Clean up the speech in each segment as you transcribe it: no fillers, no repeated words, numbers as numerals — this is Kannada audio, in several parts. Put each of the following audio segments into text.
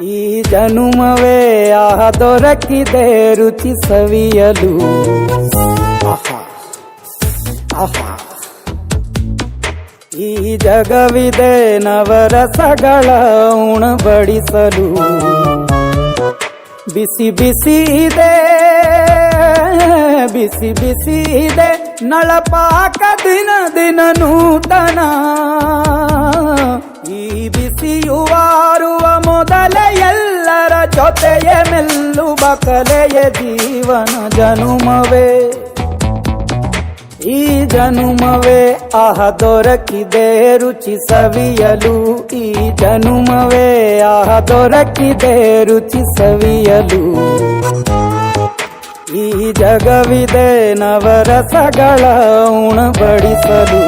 ಈ ಜನುಮವೇ ದೊರಕಿದೆ ರುಚಿ ಸವಿಯಲು. ಆಹಾ ಆಹಾ ಈ ಜಗವಿದೆ ನವರಸಗಳ ಉಣಬಡಿಸಲು. ಬಿಸಿ ಬಿಸಿ ಇದೆ ಬಿಸಿ ಬಿಸಿ ಇದೆ ನಳಪಾಕ ದಿನ ದಿನ ನೂತನ. ಈ ಬಿಸಿಯುವಾರುವ ಮೊದಲೇ ಎಲ್ಲರ ಜೊತೆಯೇ ಮೆಲ್ಲುವ ಕಲೆಯ ಜೀವನ ಜನುಮವೇ. ಈ ಜನುಮವೇ ದೊರಕಿದೆ ರುಚಿ ಸವಿಯಲು. ಈ ಜನುಮವೇ ದೊರಕಿದೆ ರುಚಿ ಸವಿಯಲು. ಈ ಜಗವಿದೆ ನವರಸಗಳ ಉಣಬಡಿಸಲು.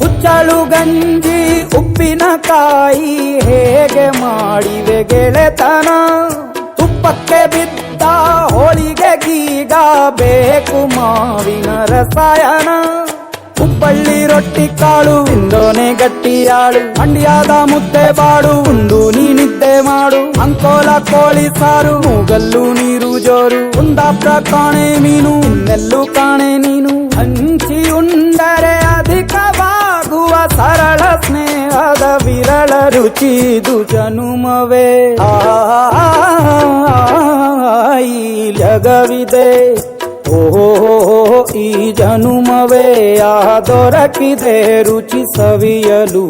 ಕುಚ್ಚಳು ಗಂಜಿ ಉಪ್ಪಿನಕಾಯಿ ಹೇಗೆ ಮಾಡಿವೆ ಗೆಳೆತನ. ತುಪ್ಪಕ್ಕೆ ಬಿದ್ದ ಹೋಳಿಗೆ ಗೀಗ ಬೇಕು ಮಾವಿನ ರಸಾಯನ. ಹುಬ್ಬಳ್ಳಿ ರೊಟ್ಟಿ ಕಾಳು ತಿಂದೋನೆ ಗಟ್ಟಿಯಾಳು. ಮಂಡ್ಯದ ಮುದ್ದೆ ಬಾಡು ಉಂಡು ನೀನಿದ್ದೆ ಮಾಡು. ಅಂಕೋಲ ಕೋಳಿ ಸಾರು ಮೂಗಲ್ಲು ನೀರು ಜೋರು. ಕುಂದಾಪುರ ಕಾಣೆ ಮೀನು ಇನ್ನೆಲ್ಲೂ ಕಾಣೆ ನೀನು. ಹಂಚಿ ಉಂಡರೆ ಅಧಿಕವಾಗುವ ಸರಳ ಸ್ನೇಹದ ವಿರಳ ರುಚಿದು ಜನುಮವೇ. ಈ ಜಗವಿದೆ ಓಹೋ ಈ ಜನುಮವೇ ದೊರಕಿದೆ ರುಚಿ ಸವಿಯಲು.